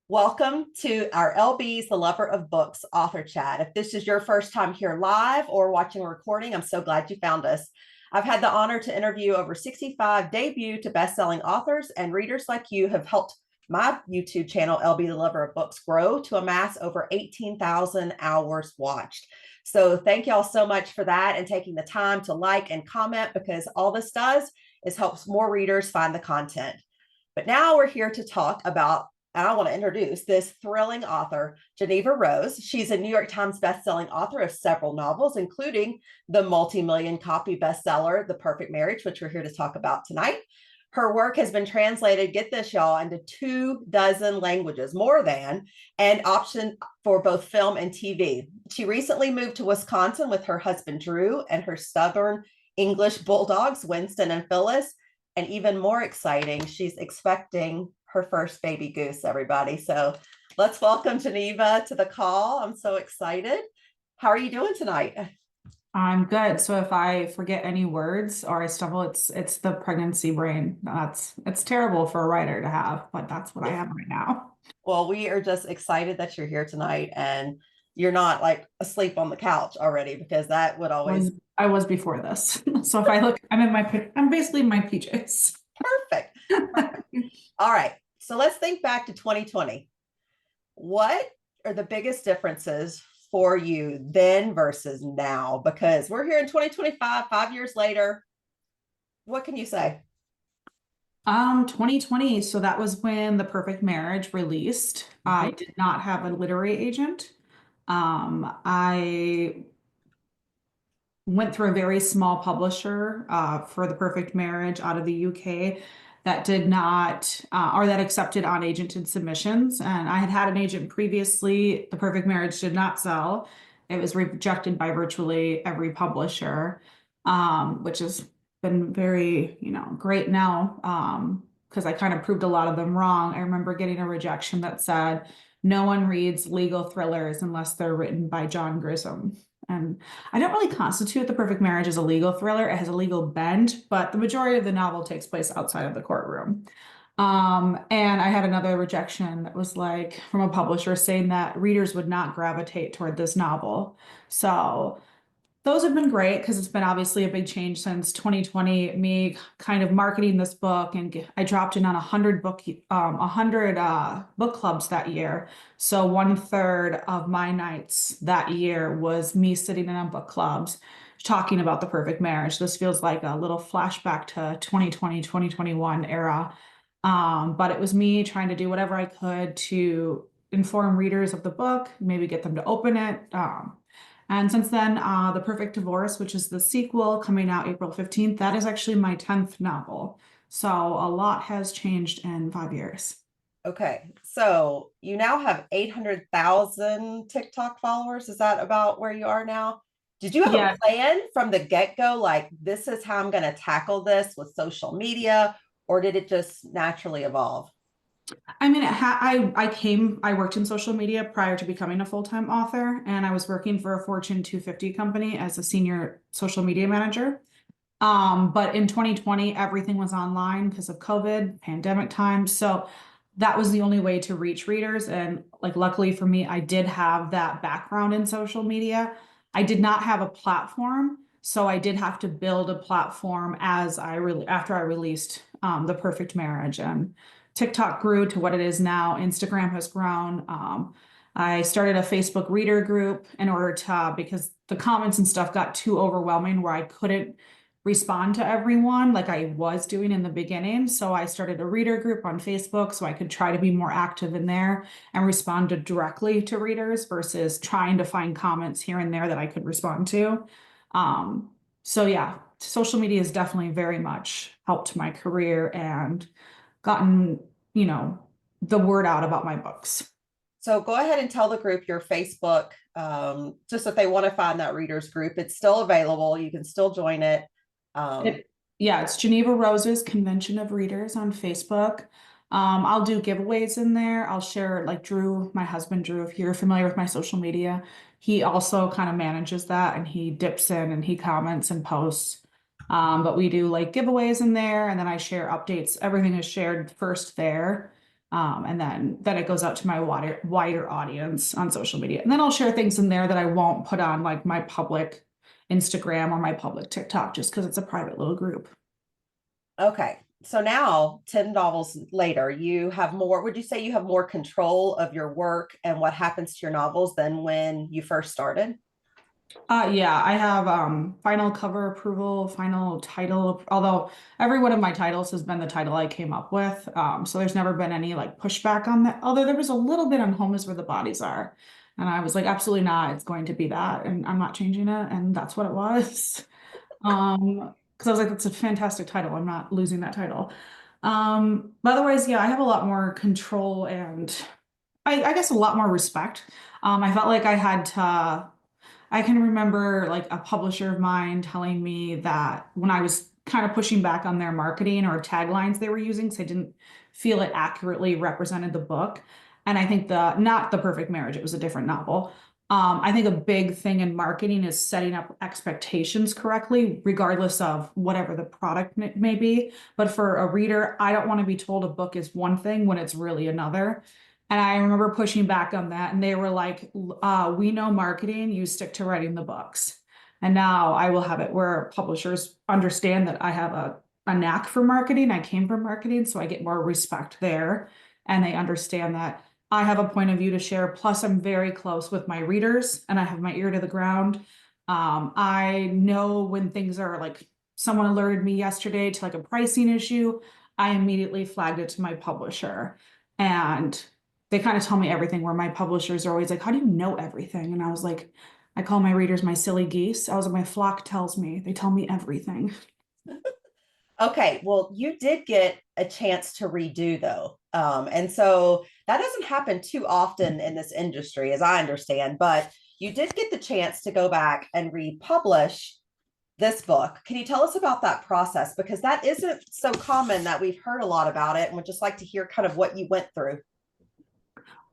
Welcome to our LB's The Lover of Books author chat. If this is your first time here live or watching a recording, I'm so glad you found us. I've had the honor to interview over 65 debut to best-selling authors, and readers like you have helped my YouTube channel, LB The Lover of Books, grow to amass over 18,000 hours watched. So thank y'all so much for that and taking the time to like and comment, because all this does is helps more readers find the content. But now we're here to talk about, and I want to introduce this thrilling author, Jeneva Rose. She's a New York Times bestselling author of several novels, including the multi-million copy bestseller, The Perfect Marriage, which we're here to talk about tonight. Her work has been translated, get this, y'all, into 24 languages, more than, and optioned for both film and TV. She recently moved to Wisconsin with her husband, Drew, and her stubborn English bulldogs, Winston and Phyllis. And even more exciting, she's expecting her first baby goose, everybody. So let's welcome Jeneva to the call. I'm so excited. How are you doing tonight? I'm good. So if I forget any words or I stumble, it's the pregnancy brain. It's terrible for a writer to have, but that's what I have right now. Well, we are just excited that you're here tonight and you're not like asleep on the couch already, because that would always. I was before this. So if I look, I'm basically in my PJs. Perfect. All right. So let's think back to 2020. What are the biggest differences for you then versus now? Because we're here in 2025, 5 years later. What can you say? 2020. So that was when The Perfect Marriage released. I did not have a literary agent. I went through a very small publisher for The Perfect Marriage out of the UK that did not, or that accepted unagented submissions. And I had had an agent previously. The Perfect Marriage did not sell. It was rejected by virtually every publisher, which has been very, great now, because I kind of proved a lot of them wrong. I remember getting a rejection that said, no one reads legal thrillers unless they're written by John Grisham. And I don't really constitute The Perfect Marriage as a legal thriller. It has a legal bend, but the majority of the novel takes place outside of the courtroom. And I had another rejection that was like from a publisher saying that readers would not gravitate toward this novel. So those have been great because it's been obviously a big change since 2020, me kind of marketing this book, and I dropped in on 100 book clubs that year. So 1/3 of my nights that year was me sitting in on book clubs talking about The Perfect Marriage. This feels like a little flashback to 2020, 2021 era. But it was me trying to do whatever I could to inform readers of the book, maybe get them to open it. And since then, The Perfect Divorce, which is the sequel coming out April 15th, that is actually my 10th novel. So a lot has changed in 5 years. Okay. So you now have 800,000 TikTok followers. Is that about where you are now? Did you have Yeah. a plan from the get-go? Like, this is how I'm going to tackle this with social media, or did it just naturally evolve? I mean, I worked in social media prior to becoming a full-time author, and I was working for a Fortune 250 company as a senior social media manager. But in 2020, everything was online because of COVID, pandemic time. So that was the only way to reach readers. And like, luckily for me, I did have that background in social media. I did not have a platform, so I did have to build a platform after I released The Perfect Marriage. And TikTok grew to what it is now. Instagram has grown. I started a Facebook reader group in order to, because the comments and stuff got too overwhelming where I couldn't respond to everyone like I was doing in the beginning. So I started a reader group on Facebook so I could try to be more active in there and respond directly to readers versus trying to find comments here and there that I could respond to. So yeah, social media has definitely very much helped my career and gotten, the word out about my books. So go ahead and tell the group your Facebook, just if they want to find that readers group. It's still available. You can still join it. Yeah, it's Jeneva Rose's Convention of Readers on Facebook. I'll do giveaways in there. I'll share, like Drew, my husband Drew, if you're familiar with my social media, he also kind of manages that, and he dips in and he comments and posts. But we do like giveaways in there, and then I share updates. Everything is shared first there. And then it goes out to my wider audience on social media. And then I'll share things in there that I won't put on like my public Instagram or my public TikTok just because it's a private little group. Okay. So now, 10 novels later, you have more, would you say you have more control of your work and what happens to your novels than when you first started? Yeah, I have final cover approval, final title, although every one of my titles has been the title I came up with. So there's never been any like pushback on that. Although there was a little bit on Home is Where the Bodies Are. And I was like, absolutely not, it's going to be that. And I'm not changing it. And that's what it was. Because I was like, that's a fantastic title. I'm not losing that title. But otherwise, yeah, I have a lot more control and I guess a lot more respect. I felt like I can remember like a publisher of mine telling me that when I was kind of pushing back on their marketing or taglines they were using, because I didn't feel it accurately represented the book. And I think not The Perfect Marriage, it was a different novel. I think a big thing in marketing is setting up expectations correctly, regardless of whatever the product may be. But for a reader, I don't want to be told a book is one thing when it's really another. And I remember pushing back on that, and they were like, we know marketing, you stick to writing the books. And now I will have it where publishers understand that I have a knack for marketing. I came from marketing, so I get more respect there. And they understand that I have a point of view to share. Plus, I'm very close with my readers and I have my ear to the ground. I know when things are like someone alerted me yesterday to like a pricing issue, I immediately flagged it to my publisher. And they kind of tell me everything, where my publishers are always like, how do you know everything? And I was like, I call my readers my silly geese. I was like, my flock tells me, they tell me everything. Okay, well, you did get a chance to redo though. And so that doesn't happen too often in this industry, as I understand, but you did get the chance to go back and republish this book. Can you tell us about that process? Because that isn't so common that we've heard a lot about it, and would just like to hear kind of what you went through.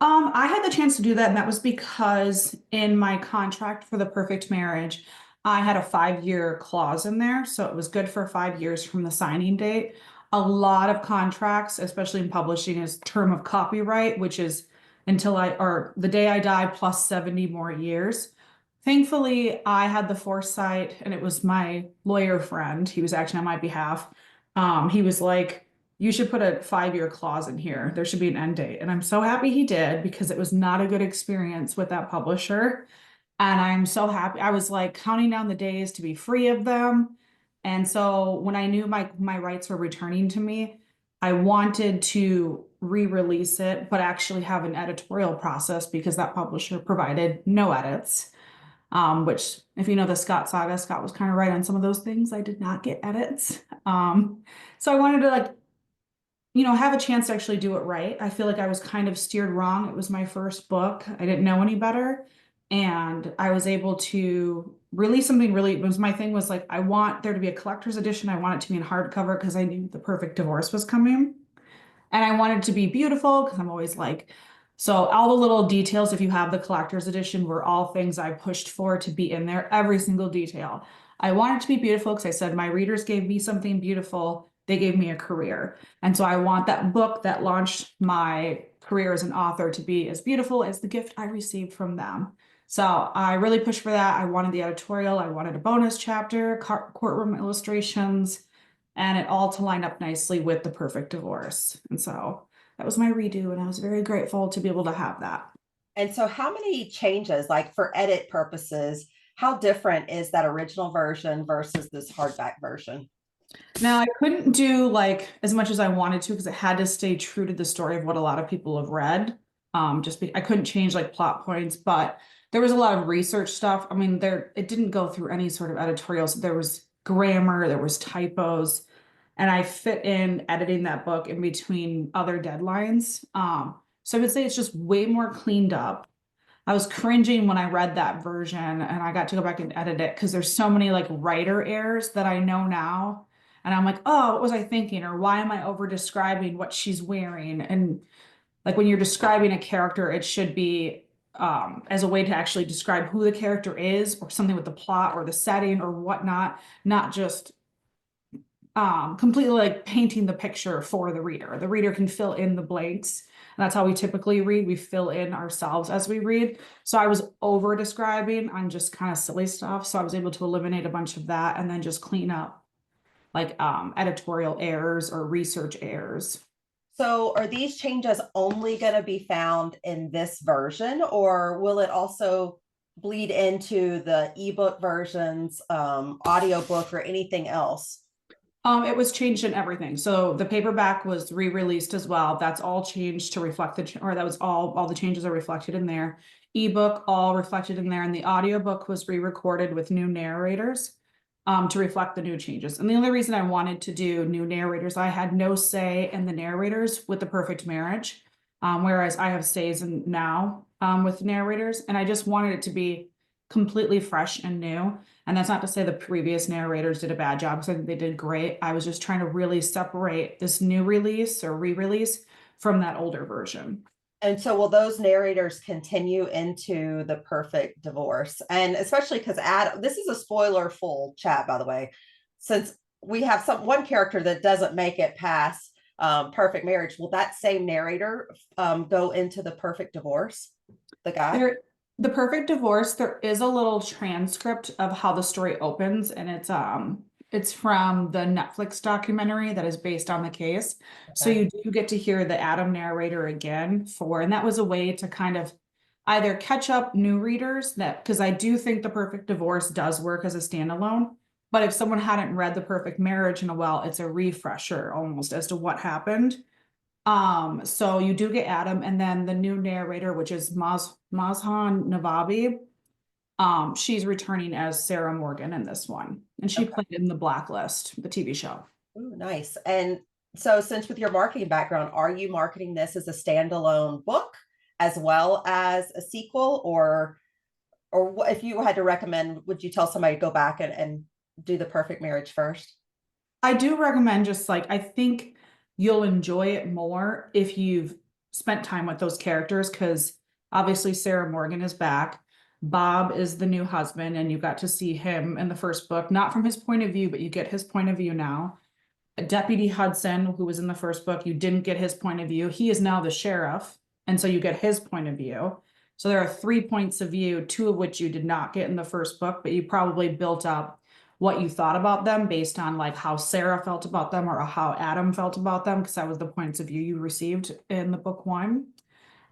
I had the chance to do that, and that was because in my contract for The Perfect Marriage, I had a 5-year clause in there, so it was good for 5 years from the signing date. A lot of contracts, especially in publishing, is term of copyright, which is until or the day I die plus 70 more years. Thankfully, I had the foresight, and it was my lawyer friend. He was acting on my behalf. He was like, you should put a 5-year clause in here. There should be an end date. And I'm so happy he did, because it was not a good experience with that publisher. And I'm so happy. I was like counting down the days to be free of them. And so when I knew my rights were returning to me, I wanted to re-release it, but actually have an editorial process, because that publisher provided no edits. Which, if you know the Scott saga, Scott was kind of right on some of those things. I did not get edits. So I wanted to like, have a chance to actually do it right. I feel like I was kind of steered wrong. It was my first book. I didn't know any better. And I was able to release something really, it was my thing was like, I want there to be a collector's edition. I want it to be in hardcover because I knew The Perfect Divorce was coming. And I wanted to be beautiful because I'm always like, so all the little details, if you have the collector's edition, were all things I pushed for to be in there, every single detail. I wanted to be beautiful because I said my readers gave me something beautiful. They gave me a career. And so I want that book that launched my career as an author to be as beautiful as the gift I received from them. So I really pushed for that. I wanted the editorial. I wanted a bonus chapter, courtroom illustrations, and it all to line up nicely with The Perfect Divorce. And so that was my redo, and I was very grateful to be able to have that. And so, how many changes, like for edit purposes, how different is that original version versus this hardback version? Now, I couldn't do like as much as I wanted to because it had to stay true to the story of what a lot of people have read. I couldn't change like plot points, but there was a lot of research stuff. I mean, it didn't go through any sort of editorials. There was grammar, there was typos, and I fit in editing that book in between other deadlines. So I would say it's just way more cleaned up. I was cringing when I read that version and I got to go back and edit it because there's so many like writer errors that I know now. And I'm like, oh, what was I thinking? Or why am I over describing what she's wearing? And like when you're describing a character, it should be as a way to actually describe who the character is or something with the plot or the setting or whatnot, not just completely like painting the picture for the reader. The reader can fill in the blanks. And that's how we typically read. We fill in ourselves as we read. So I was over describing on just kind of silly stuff. So I was able to eliminate a bunch of that and then just clean up like editorial errors or research errors. So are these changes only going to be found in this version, or will it also bleed into the ebook versions, audiobook, or anything else? It was changed in everything. So the paperback was re-released as well. That's all changed to reflect or that was all the changes are reflected in there. Ebook all reflected in there, and the audiobook was re-recorded with new narrators to reflect the new changes. And the only reason I wanted to do new narrators, I had no say in the narrators with The Perfect Marriage, whereas I have says in now with narrators, and I just wanted it to be completely fresh and new. And that's not to say the previous narrators did a bad job, because I think they did great. I was just trying to really separate this new release or re-release from that older version. And so will those narrators continue into The Perfect Divorce? And especially because Adam, this is a spoiler full chat, by the way, since we have one character that doesn't make it past Perfect Marriage. Will that same narrator go into The Perfect Divorce? The guy? There, the Perfect Divorce, there is a little transcript of how the story opens, and it's from the Netflix documentary that is based on the case. So Okay. you do get to hear the Adam narrator again and that was a way to kind of either catch up new readers that, because I do think The Perfect Divorce does work as a standalone. But if someone hadn't read The Perfect Marriage in a while, it's a refresher almost as to what happened. So you do get Adam, and then the new narrator, which is Mazhan Navabi. She's returning as Sarah Morgan in this one, and she Okay. played in The Blacklist, the TV show. Ooh, nice. And so, since with your marketing background, are you marketing this as a standalone book as well as a sequel, or if you had to recommend, would you tell somebody to go back and do The Perfect Marriage first? I do recommend just like, I think you'll enjoy it more if you've spent time with those characters, because obviously Sarah Morgan is back. Bob is the new husband, and you got to see him in the first book, not from his point of view, but you get his point of view now. Deputy Hudson, who was in the first book, you didn't get his point of view. He is now the sheriff, and so you get his point of view. So there are 3 points of view, two of which you did not get in the first book, but you probably built up what you thought about them based on like how Sarah felt about them or how Adam felt about them, because that was the points of view you received in the book one.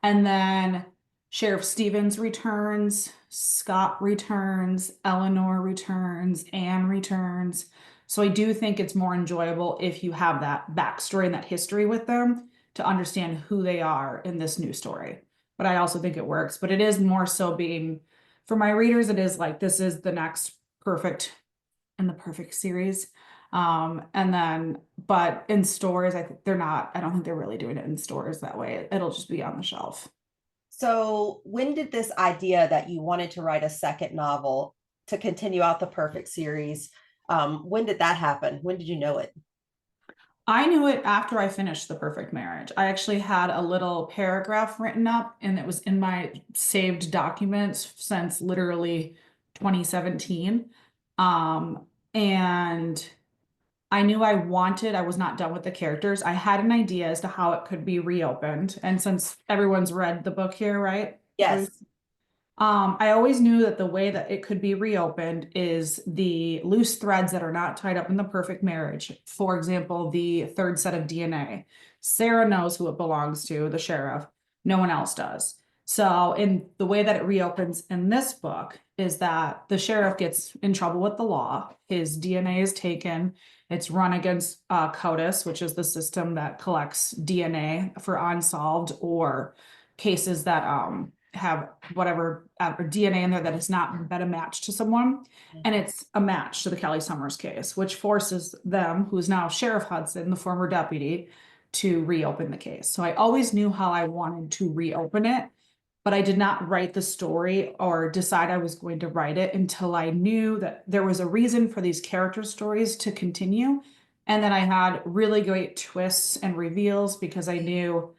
And then Sheriff Stevens returns, Scott returns, Eleanor returns, Anne returns. So I do think it's more enjoyable if you have that backstory and that history with them to understand who they are in this new story. But I also think it works. But it is more so being, for my readers, it is like this is the next perfect in the perfect series. And then, but in stores, I think they're not, I don't think they're really doing it in stores that way. It'll just be on the shelf. So, when did this idea that you wanted to write a second novel to continue out the Perfect series, when did that happen? When did you know it? I knew it after I finished The Perfect Marriage. I actually had a little paragraph written up, and it was in my saved documents since literally 2017. And I knew I was not done with the characters. I had an idea as to how it could be reopened. And since everyone's read the book here, right? Yes. I always knew that the way that it could be reopened is the loose threads that are not tied up in The Perfect Marriage. For example, the third set of DNA. Sarah knows who it belongs to, the sheriff. No one else does. So, in the way that it reopens in this book is that the sheriff gets in trouble with the law. His DNA is taken. It's run against CODIS, which is the system that collects DNA for unsolved or cases that have whatever DNA in there that has not been a match to someone. And it's a match to the Kelly Summers case, which forces them, who is now Sheriff Hudson, the former deputy, to reopen the case. So I always knew how I wanted to reopen it, but I did not write the story or decide I was going to write it until I knew that there was a reason for these character stories to continue. And then I had really great twists and reveals because I knew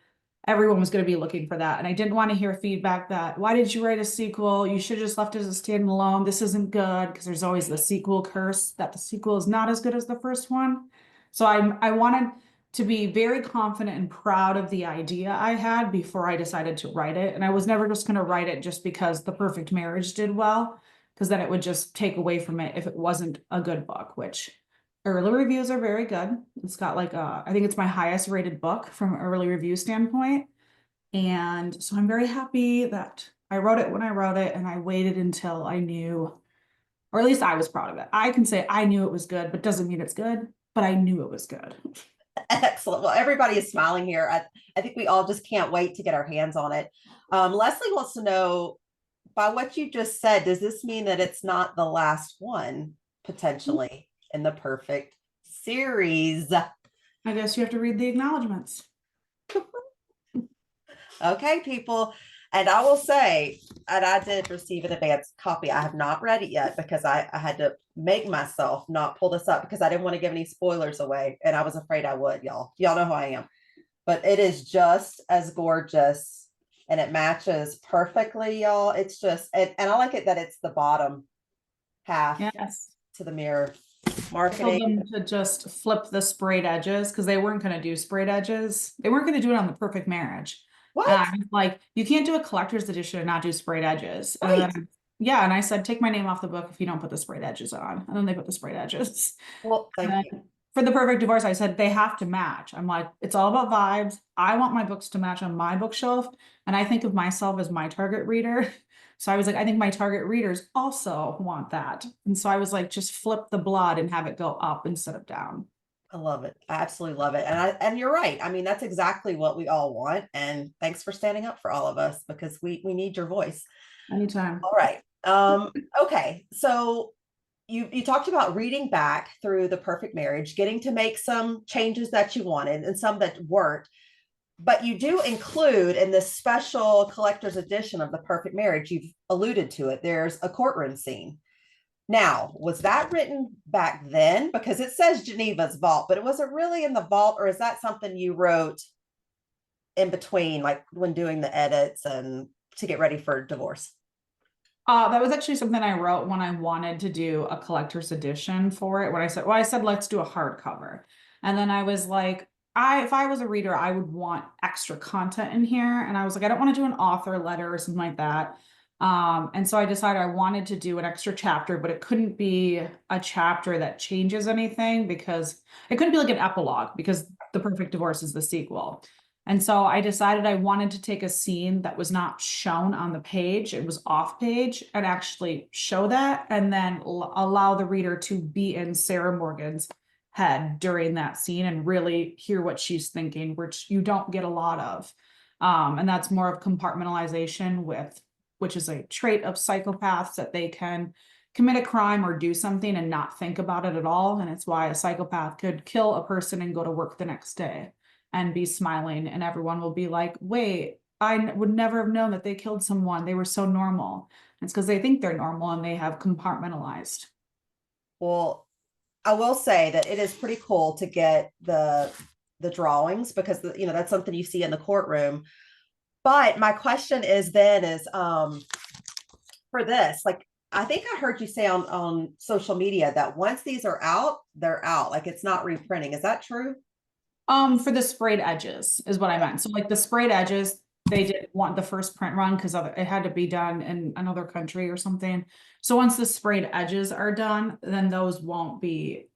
everyone was going to be looking for that. And I didn't want to hear feedback that, why did you write a sequel? You should have just left it as a standalone. This isn't good, because there's always the sequel curse that the sequel is not as good as the first one. So I wanted to be very confident and proud of the idea I had before I decided to write it. And I was never just going to write it just because The Perfect Marriage did well, because then it would just take away from it if it wasn't a good book, which early reviews are very good. It's got like I think it's my highest rated book from an early review standpoint. And so I'm very happy that I wrote it when I wrote it, and I waited until I knew, or at least I was proud of it. I can say I knew it was good, but doesn't mean it's good, but I knew it was good. Excellent. Well, everybody is smiling here. I think we all just can't wait to get our hands on it. Leslie wants to know, by what you just said, does this mean that it's not the last one potentially in the Perfect series? I guess you have to read the acknowledgments. Okay, people. And I will say, and I did receive an advance copy. I have not read it yet because I had to make myself not pull this up because I didn't want to give any spoilers away. And I was afraid I would, y'all. Y'all know who I am. But it is just as gorgeous and it matches perfectly, y'all. It's just, and I like it that it's the bottom half Yes. to the mirror. I told Marketing. them to just flip the sprayed edges because they weren't going to do sprayed edges. They weren't going to do it on The Perfect Marriage. What? And I was like, you can't do a collector's edition and not do sprayed edges. And Right. then, yeah, and I said, take my name off the book if you don't put the sprayed edges on. And then they put the sprayed edges. Well, thank And you. then for The Perfect Divorce, I said they have to match. I'm like, it's all about vibes. I want my books to match on my bookshelf. And I think of myself as my target reader. So I was like, I think my target readers also want that. And so I was like, just flip the blood and have it go up instead of down. I love it. I absolutely love it. And you're right. I mean, that's exactly what we all want. And thanks for standing up for all of us because we need your voice. Anytime. All right. Okay. So you talked about reading back through The Perfect Marriage, getting to make some changes that you wanted and some that weren't. But you do include in this special collector's edition of The Perfect Marriage, you've alluded to it, there's a courtroom scene. Now, was that written back then? Because it says Geneva's vault, but it wasn't really in the vault, or is that something you wrote in between, like when doing the edits and to get ready for divorce? That was actually something I wrote when I wanted to do a collector's edition for it. When I said, let's do a hardcover. And then I was like, if I was a reader, I would want extra content in here. And I was like, I don't want to do an author letter or something like that. And so I decided I wanted to do an extra chapter, but it couldn't be a chapter that changes anything because it couldn't be like an epilogue because The Perfect Divorce is the sequel. And so I decided I wanted to take a scene that was not shown on the page, it was off page, and actually show that and then allow the reader to be in Sarah Morgan's head during that scene and really hear what she's thinking, which you don't get a lot of. And that's more of compartmentalization which is a trait of psychopaths that they can commit a crime or do something and not think about it at all. And it's why a psychopath could kill a person and go to work the next day and be smiling, and everyone will be like, wait, I would never have known that they killed someone. They were so normal. It's because they think they're normal and they have compartmentalized. Well, I will say that it is pretty cool to get the drawings because that's something you see in the courtroom. But my question is for this, like I think I heard you say on social media that once these are out, they're out. Like it's not reprinting. Is that true? For the sprayed edges is what I meant. So like the sprayed edges, they didn't want the first print run because it had to be done in another country or something. So once the sprayed edges are done, then those won't be,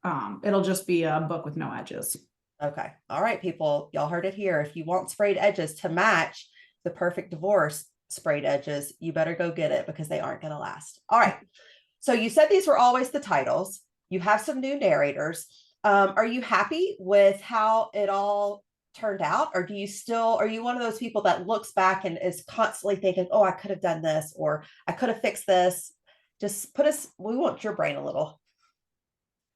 it'll just be a book with no edges. Okay. All right, people, y'all heard it here. If you want sprayed edges to match The Perfect Divorce sprayed edges, you better go get it because they aren't going to last. All right. So you said these were always the titles. You have some new narrators. Are you happy with how it all turned out? Or are you one of those people that looks back and is constantly thinking, oh, I could have done this, or I could have fixed this? Just we want your brain a little.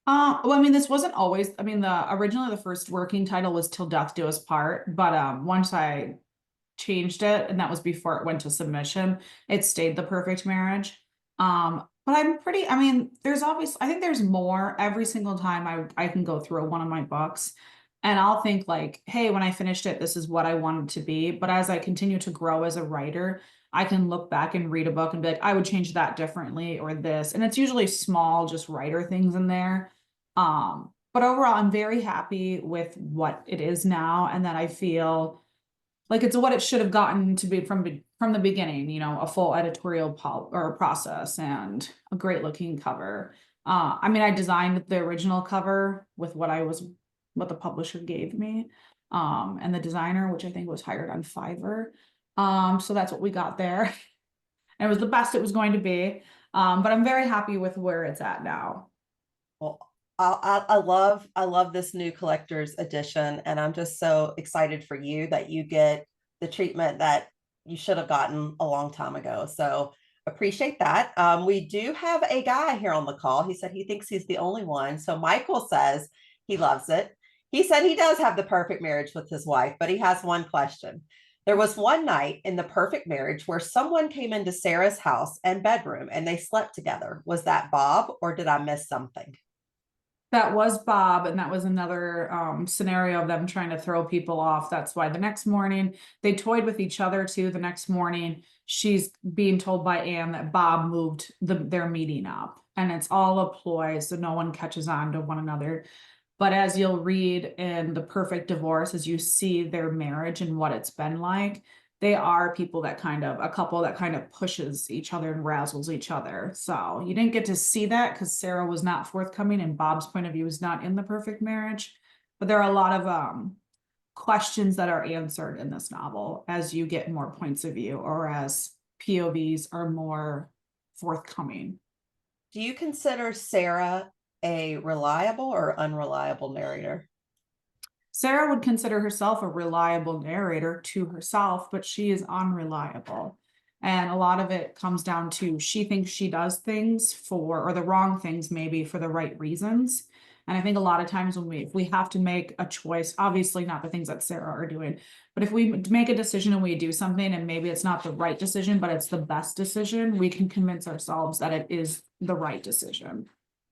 Well, I mean, this wasn't always, I mean, originally the first working title was Till Death Do Us Part, but once I changed it, and that was before it went to submission, it stayed The Perfect Marriage. But I mean, I think there's more every single time I can go through one of my books and I'll think like, hey, when I finished it, this is what I wanted to be. But as I continue to grow as a writer, I can look back and read a book and be like, I would change that differently or this. And it's usually small, just writer things in there. But overall, I'm very happy with what it is now, and that I feel like it's what it should have gotten to be from the beginning, a full editorial or process and a great looking cover. I mean, I designed the original cover with what the publisher gave me, and the designer, which I think was hired on Fiverr. So that's what we got there. And it was the best it was going to be. But I'm very happy with where it's at now. Well, I love this new collector's edition, and I'm just so excited for you that you get the treatment that you should have gotten a long time ago. So appreciate that. We do have a guy here on the call. He said he thinks he's the only one. So Michael says he loves it. He said he does have the perfect marriage with his wife, but he has one question. There was one night in the perfect marriage where someone came into Sarah's house and bedroom and they slept together. Was that Bob, or did I miss something? That was Bob, and that was another scenario of them trying to throw people off. That's why the next morning they toyed with each other too. The next morning, she's being told by Anne that Bob moved their meeting up, and it's all a ploy so no one catches on to one another. But as you'll read in The Perfect Divorce, as you see their marriage and what it's been like, they are a couple that kind of pushes each other and razzles each other. So you didn't get to see that because Sarah was not forthcoming and Bob's point of view is not in The Perfect Marriage. But there are a lot of questions that are answered in this novel as you get more points of view or as POVs are more forthcoming. Do you consider Sarah a reliable or unreliable narrator? Sarah would consider herself a reliable narrator to herself, but she is unreliable. And a lot of it comes down to she thinks she does things or the wrong things, maybe for the right reasons. And I think a lot of times if we have to make a choice, obviously not the things that Sarah are doing, but if we make a decision and we do something and maybe it's not the right decision, but it's the best decision, we can convince ourselves that it is the right decision.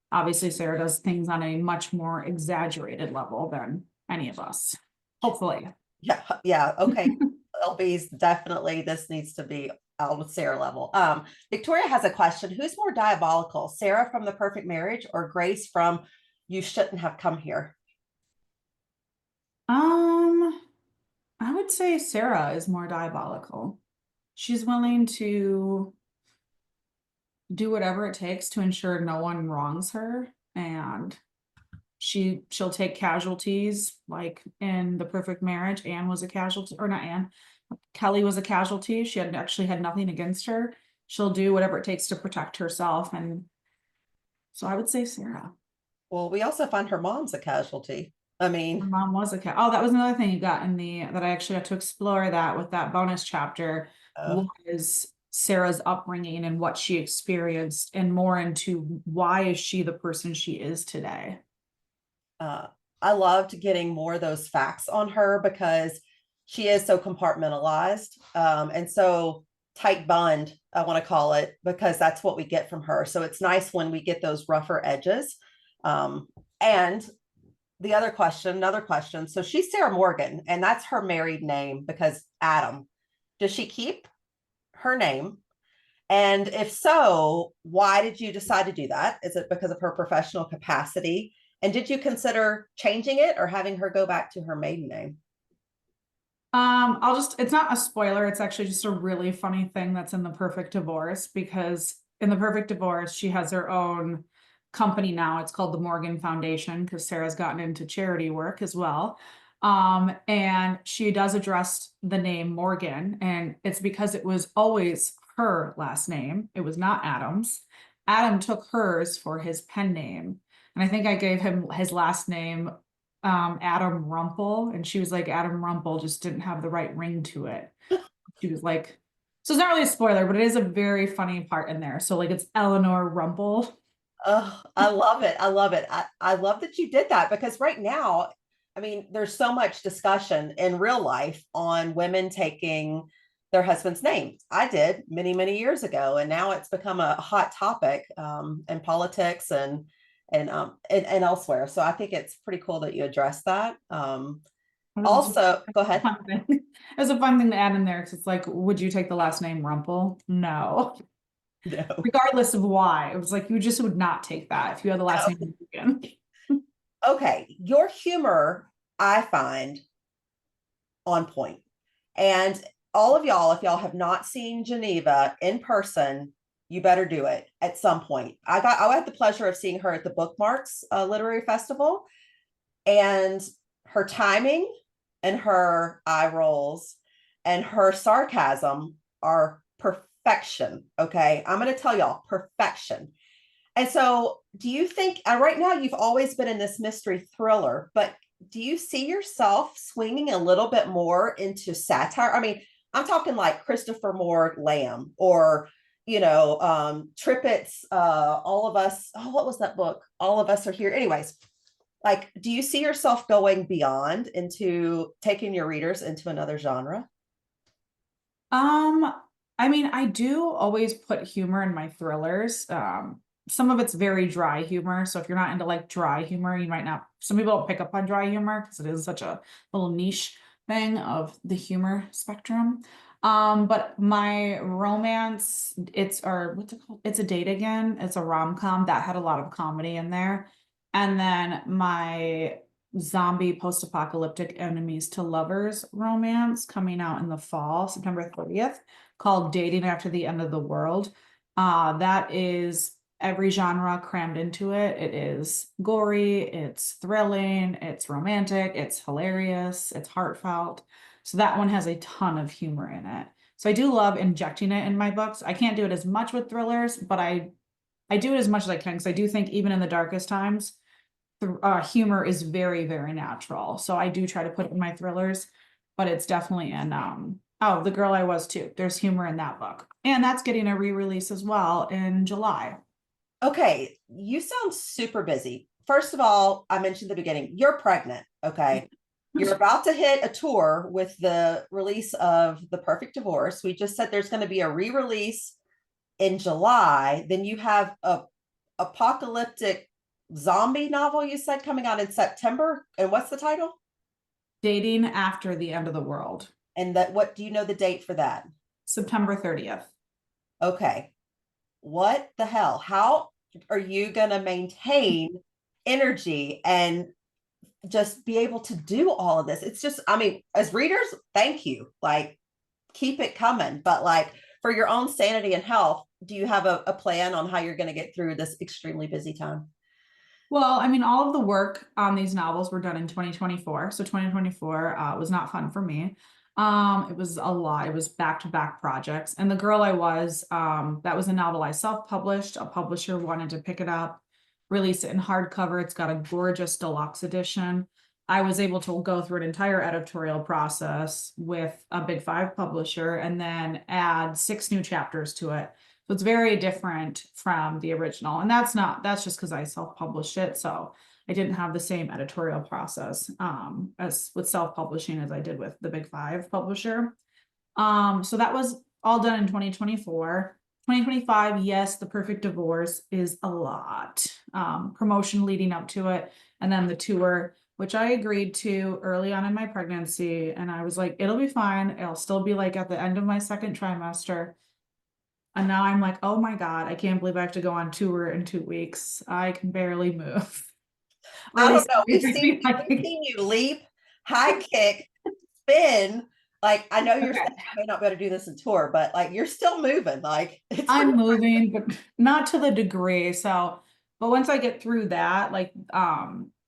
Obviously, Sarah does things on a much more exaggerated level than any of us, hopefully. Yeah, yeah, okay. LB's definitely, this needs to be out with Sarah level. Victoria has a question. Who's more diabolical, Sarah from The Perfect Marriage or Grace from You Shouldn't Have Come Here? Um, I would say Sarah is more diabolical. She's willing to do whatever it takes to ensure no one wrongs her, and she'll take casualties, like in The Perfect Marriage. Anne was a casualty, or not Anne, Kelly was a casualty. She had actually had nothing against her. She'll do whatever it takes to protect herself, and so I would say Sarah. Well, we also find her mom's a casualty. I Her mean, mom was a cat. Oh, that was another thing you got in that I actually got to explore that with that bonus chapter uh, was Sarah's upbringing and what she experienced, and more into why is she the person she is today. uh, I loved getting more of those facts on her because she is so compartmentalized, and so tight bund, I want to call it, because that's what we get from her. So it's nice when we get those rougher edges. And another question. So she's Sarah Morgan, and that's her married name because Adam. Does she keep her name? And if so, why did you decide to do that? Is it because of her professional capacity? And did you consider changing it or having her go back to her maiden name? It's not a spoiler, it's actually just a really funny thing that's in The Perfect Divorce, because in The Perfect Divorce, she has her own company now. It's called the Morgan Foundation because Sarah's gotten into charity work as well. And she does address the name Morgan, and it's because it was always her last name. It was not Adam's. Adam took hers for his pen name. And I think I gave him his last name Adam Rumpel, and she was like, Adam Rumpel just didn't have the right ring to it. She was like, so it's not really a spoiler, but it is a very funny part in there. So like it's Eleanor Rumpel. Oh, I love it. I love it. I love that you did that because right now, I mean, there's so much discussion in real life on women taking their husband's name. I did many, many years ago, and now it's become a hot topic in politics and elsewhere. So I think it's pretty cool that you address that. It was just Also, go a ahead. fun thing. It was a fun thing to add in there because it's like, would you take the last name Rumpel? No. No. Regardless of why. It was like you just would not take that if you had the last name Morgan. Okay, your humor, I find on point. And all of y'all, if y'all have not seen Geneva in person, you better do it at some point. I had the pleasure of seeing her at the Bookmarks Literary Festival, and her timing and her eye rolls and her sarcasm are perfection. Okay, I'm going to tell y'all perfection. And so, do you think right now you've always been in this mystery thriller, but do you see yourself swinging a little bit more into satire? I mean, I'm talking like Christopher Moore Lamb or, Trippett's All of Us. Oh, what was that book? All of Us Are Here. Anyways, like, do you see yourself going beyond into taking your readers into another genre? Um, I mean, I do always put humor in my thrillers. Some of it's very dry humor. So if you're not into like dry humor, you might not, some people don't pick up on dry humor because it is such a little niche thing of the humor spectrum. But my romance, or what's it called? It's a Date Again. It's a rom-com that had a lot of comedy in there. And then my zombie post-apocalyptic enemies to lovers romance coming out in the fall, September 30th, called Dating After the End of the World. That is every genre crammed into it. It is gory, it's thrilling, it's romantic, it's hilarious, it's heartfelt. So that one has a ton of humor in it. So I do love injecting it in my books. I can't do it as much with thrillers, but I do it as much as I can because I do think even in the darkest times, humor is very, very natural. So I do try to put it in my thrillers, but it's definitely in oh, The Girl I Was Too. There's humor in that book. And that's getting a re-release as well in July. Okay, you sound super busy. First of all, I mentioned at the beginning, you're pregnant. Okay. You're about to hit a tour with the release of The Perfect Divorce. We just said there's going to be a re-release in July. Then you have a apocalyptic zombie novel you said coming out in September. And what's the title? Dating After the End of the World. And that what do you know the date for that? September 30th. Okay. What the hell? How are you going to maintain energy and just be able to do all of this? It's just, I mean, as readers, thank you. Like, keep it coming. But like for your own sanity and health, do you have a plan on how you're going to get through this extremely busy time? Well, I mean, all of the work on these novels were done in 2024. So 2024 was not fun for me. It was a lot. It was back-to-back projects. And The Girl I Was, that was a novel I self-published. A publisher wanted to pick it up, release it in hardcover. It's got a gorgeous deluxe edition. I was able to go through an entire editorial process with a Big Five publisher and then add 6 new chapters to it. So it's very different from the original. And that's just because I self-published it. So I didn't have the same editorial process as with self-publishing as I did with the Big Five publisher. So that was all done in 2024. 2025, yes, The Perfect Divorce is a lot. Promotion leading up to it, and then the tour, which I agreed to early on in my pregnancy. And I was like, it'll be fine. It'll still be like at the end of my second trimester. And now I'm like, oh my God, I can't believe I have to go on tour in 2 weeks. I can barely move. Or I at don't least know. We've like, seen you leap, high kick, spin. Like I know you're saying okay, I may not be able to do this in tour, but like you're still moving. Like it's I'm moving, but not to the degree. So, but once I get through that, like,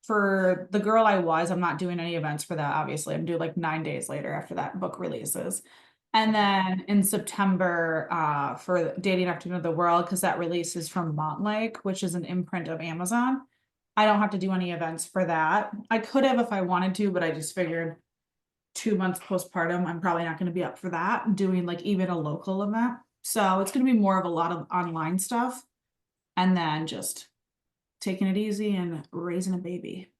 for The Girl I Was, I'm not doing any events for that. Obviously, I'm due like 9 days later after that book releases. And then in September, for Dating After the End of the World, because that releases from Montlake, which is an imprint of Amazon. I don't have to do any events for that. I could have if I wanted to, but I just figured 2 months postpartum, I'm probably not going to be up for that, doing like even a local event. So it's going to be more of a lot of online stuff and then just taking it easy and raising a baby.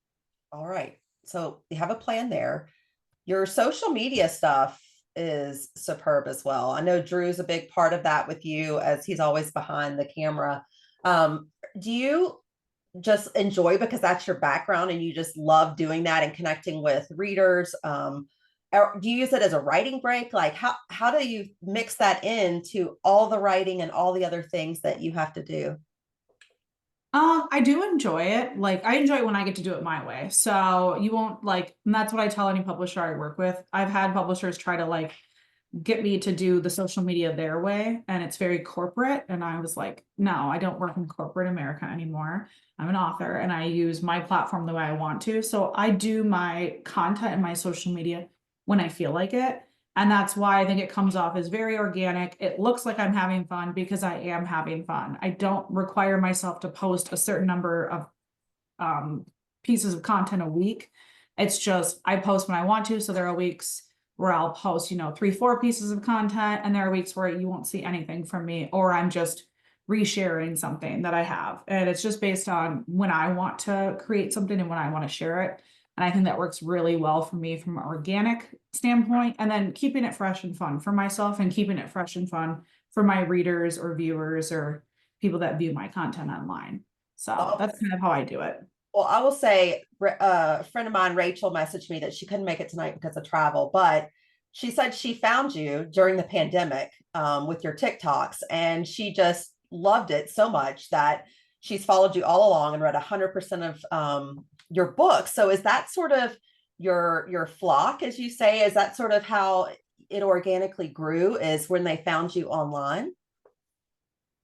all right. So you have a plan there. Your social media stuff is superb as well. I know Drew's a big part of that with you as he's always behind the camera. Do you just enjoy because that's your background and you just love doing that and connecting with readers? Or do you use it as a writing break? Like how do you mix that into all the writing and all the other things that you have to do? I do enjoy it. Like I enjoy it when I get to do it my way. So you won't like, and that's what I tell any publisher I work with. I've had publishers try to like get me to do the social media their way, and it's very corporate. And I was like, no, I don't work in corporate America anymore. I'm an author and I use my platform the way I want to. So I do my content and my social media when I feel like it. And that's why I think it comes off as very organic. It looks like I'm having fun because I am having fun. I don't require myself to post a certain number of um, pieces of content a week. It's just I post when I want to. So there are weeks where I'll post, 3, 4 pieces of content, and there are weeks where you won't see anything from me, or I'm just resharing something that I have. And it's just based on when I want to create something and when I want to share it. And I think that works really well for me from an organic standpoint, and then keeping it fresh and fun for myself and keeping it fresh and fun for my readers or viewers or people that view my content online. So Oh, that's kind of how I do it. well, I will say, a friend of mine, Rachel, messaged me that she couldn't make it tonight because of travel, but she said she found you during the pandemic with your TikToks, and she just loved it so much that she's followed you all along and read 100% of your books. So is that sort of your flock, as you say? Is that sort of how it organically grew? Is when they found you online?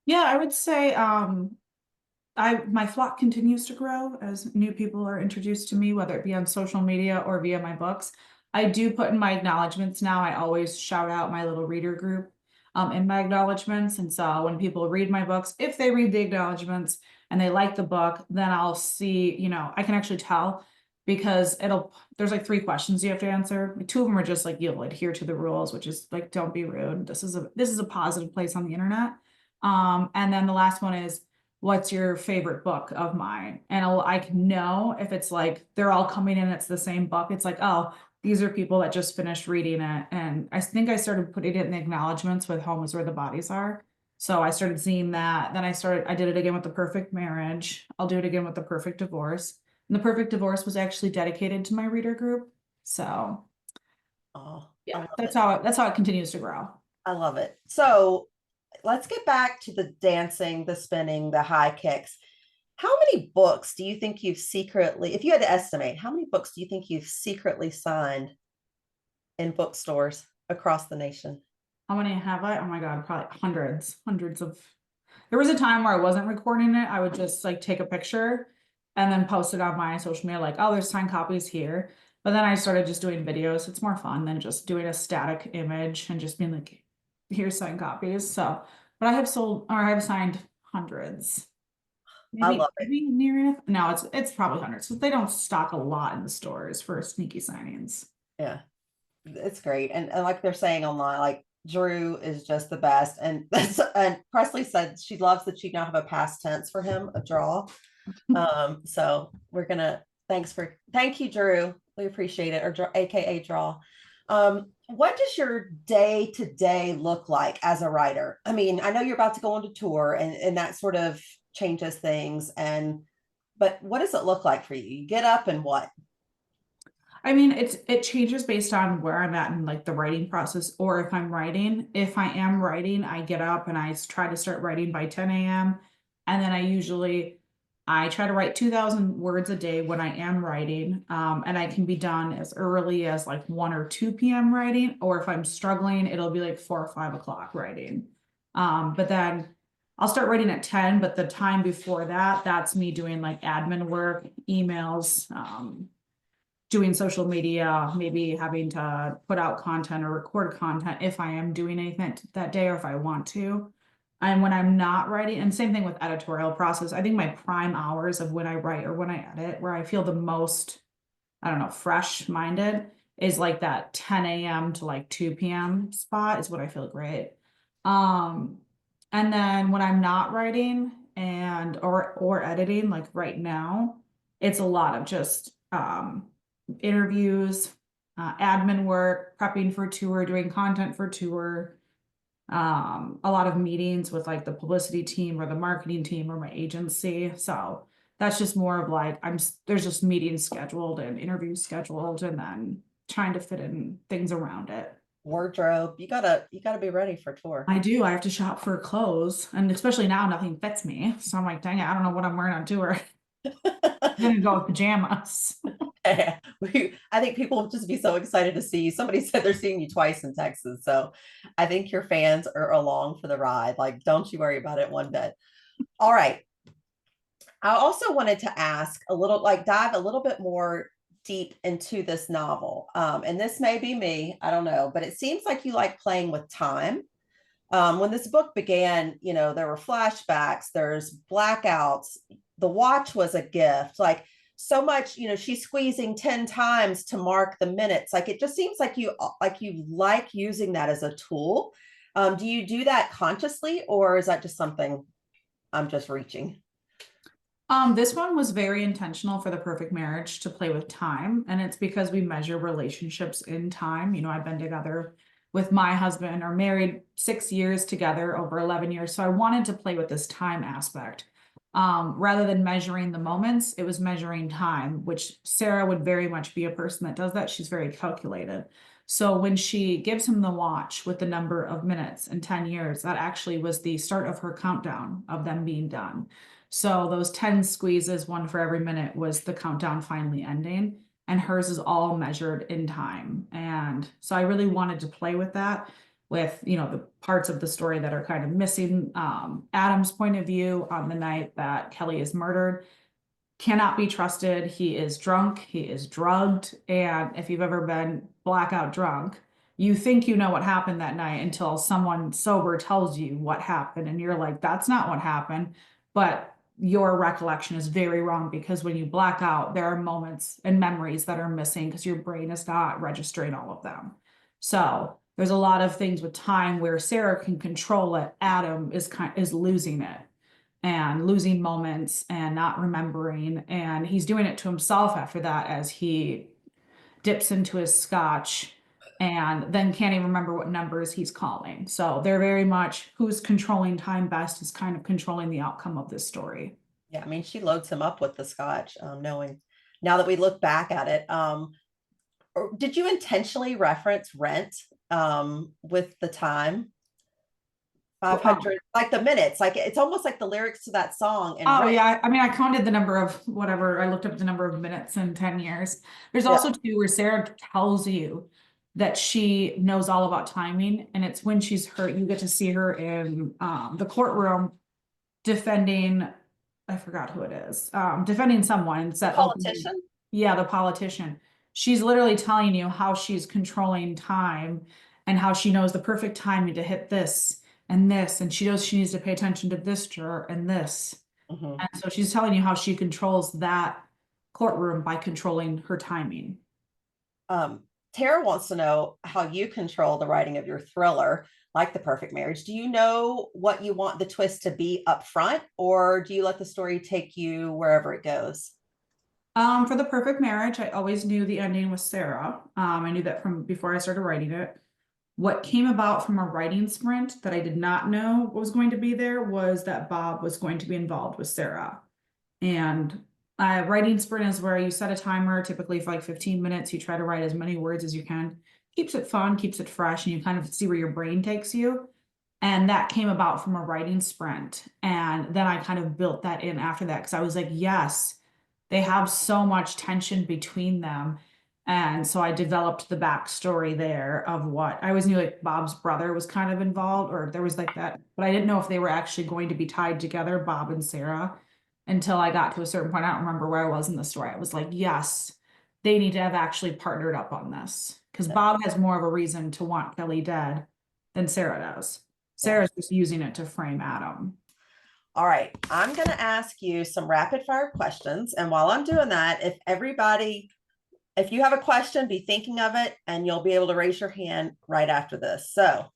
Yeah, I would say I my flock continues to grow as new people are introduced to me, whether it be on social media or via my books. I do put in my acknowledgments now. I always shout out my little reader group in my acknowledgments. And so when people read my books, if they read the acknowledgments and they like the book, then I'll see, I can actually tell because there's like 3 questions you have to answer. Like, 2 of them are just like you'll adhere to the rules, which is like don't be rude. This is a positive place on the internet. And then the last one is what's your favorite book of mine? And I can know if it's like they're all coming in, it's the same book. It's like, oh, these are people that just finished reading it. And I think I started putting it in the acknowledgments with Home is Where the Bodies Are. So I started seeing that. Then I did it again with The Perfect Marriage. I'll do it again with The Perfect Divorce. And The Perfect Divorce was actually dedicated to my reader group. So Oh, I yeah, love that's it. how it continues to grow. I love it. So let's get back to the dancing, the spinning, the high kicks. How many books do you think you've secretly, if you had to estimate, how many books do you think you've secretly signed in bookstores across the nation? How many have I? Oh my God, probably hundreds of. There was a time where I wasn't recording it. I would just like take a picture and then post it on my social media, like, oh, there's signed copies here. But then I started just doing videos. It's more fun than just doing a static image and just being like, here's signed copies. So, but I have sold or I have signed hundreds. I Maybe, love it. maybe near enough. No, it's probably hundreds. They don't stock a lot in the stores for sneaky signings. Yeah, it's great. And like they're saying online, like Drew is just the best. And that's, and Presley said she loves that you now have a past tense for him, a draw. So we're gonna thank you, Drew. We appreciate it, or AKA draw. What does your day to day look like as a writer? I mean, I know you're about to go on to tour, and that sort of changes things. But what does it look like for you? You get up and what? I mean, it changes based on where I'm at in like the writing process or if I'm writing. If I am writing, I get up and I try to start writing by 10 a.m. And then I try to write 2,000 words a day when I am writing. And I can be done as early as like 1 or 2 p.m. writing, or if I'm struggling, it'll be like 4 or 5 o'clock writing. But then I'll start writing at 10, but the time before that, that's me doing like admin work, emails, doing social media, maybe having to put out content or record content if I am doing anything that day or if I want to. And when I'm not writing, and same thing with editorial process, I think my prime hours of when I write or when I edit, where I feel the most, I don't know, fresh minded is like that 10 a.m. to like 2 p.m. spot is what I feel great. Um, and then when I'm not writing and or editing, like right now, it's a lot of just interviews, admin work, prepping for tour, doing content for tour, a lot of meetings with like the publicity team or the marketing team or my agency. So that's just more of like there's just meetings scheduled and interviews scheduled and then trying to fit in things around it. wardrobe. You gotta be ready for tour. I do. I have to shop for clothes, and especially now, nothing fits me. So I'm like, dang it, I don't know what I'm wearing on tour. I'm gonna go with pajamas. I think people will just be so excited to see you. Somebody said they're seeing you twice in Texas. So I think your fans are along for the ride. Like, don't you worry about it one bit. All right. I also wanted to ask a little, like, dive a little bit more deep into this novel. And this may be me, I don't know, but it seems like you like playing with time. When this book began, there were flashbacks, there's blackouts. The watch was a gift. Like, so much, she's squeezing 10 times to mark the minutes. Like, it just seems like you like using that as a tool. Do you do that consciously, or is that just something I'm just reaching? This one was very intentional for the perfect marriage to play with time. And it's because we measure relationships in time. I've been together with my husband or married 6 years together over 11 years. So I wanted to play with this time aspect. Rather than measuring the moments, it was measuring time, which Sarah would very much be a person that does that. She's very calculated. So when she gives him the watch with the number of minutes and 10 years, that actually was the start of her countdown of them being done. So those 10 squeezes, one for every minute, was the countdown finally ending. And hers is all measured in time. And so I really wanted to play with that, with, the parts of the story that are kind of missing. Adam's point of view on the night that Kelly is murdered cannot be trusted. He is drunk, he is drugged. And if you've ever been blackout drunk, you think you know what happened that night until someone sober tells you what happened. And you're like, that's not what happened. But your recollection is very wrong, because when you black out, there are moments and memories that are missing because your brain is not registering all of them. So there's a lot of things with time where Sarah can control it. Adam is losing it and losing moments and not remembering. And he's doing it to himself after that, as he dips into his scotch and then can't even remember what numbers he's calling. So they're very much who's controlling time best is kind of controlling the outcome of this story. Yeah, I mean, she loads him up with the scotch, knowing now that we look back at it. Did you intentionally reference Rent with the time? Um, 500, like the minutes, like it's almost like the lyrics to that song and oh Rent. yeah, I mean, I counted the number of whatever. I looked up the number of minutes in 10 years. There's Yeah. also two where Sarah tells you that she knows all about timing, and it's when she's hurt. You get to see her in the courtroom defending, I forgot who it is, defending someone. It's that opening. Politician. Yeah, the politician. She's literally telling you how she's controlling time and how she knows the perfect timing to hit this and this, and she knows she needs to pay attention to this juror and this. Mhm. And so she's telling you how she controls that courtroom by controlling her timing. Um, Tara wants to know how you control the writing of your thriller, like The Perfect Marriage. Do you know what you want the twist to be up front, or do you let the story take you wherever it goes? For the perfect marriage, I always knew the ending was Sarah. I knew that from before I started writing it. What came about from a writing sprint that I did not know was going to be there was that Bob was going to be involved with Sarah. And writing sprint is where you set a timer, typically for like 15 minutes. You try to write as many words as you can. Keeps it fun, keeps it fresh, and you kind of see where your brain takes you. And that came about from a writing sprint. And then I kind of built that in after that because I was like, yes, they have so much tension between them. And so I developed the backstory there of what I always knew, like Bob's brother was kind of involved, or there was like that, but I didn't know if they were actually going to be tied together, Bob and Sarah, until I got to a certain point. I don't remember where I was in the story. I was like, yes, they need to have actually partnered up on this because Yeah. Bob has more of a reason to want Kelly dead than Sarah does. Yeah. Sarah's just using it to frame Adam. All right. I'm going to ask you some rapid fire questions. And while I'm doing that, if you have a question, be thinking of it and you'll be able to raise your hand right after this. So,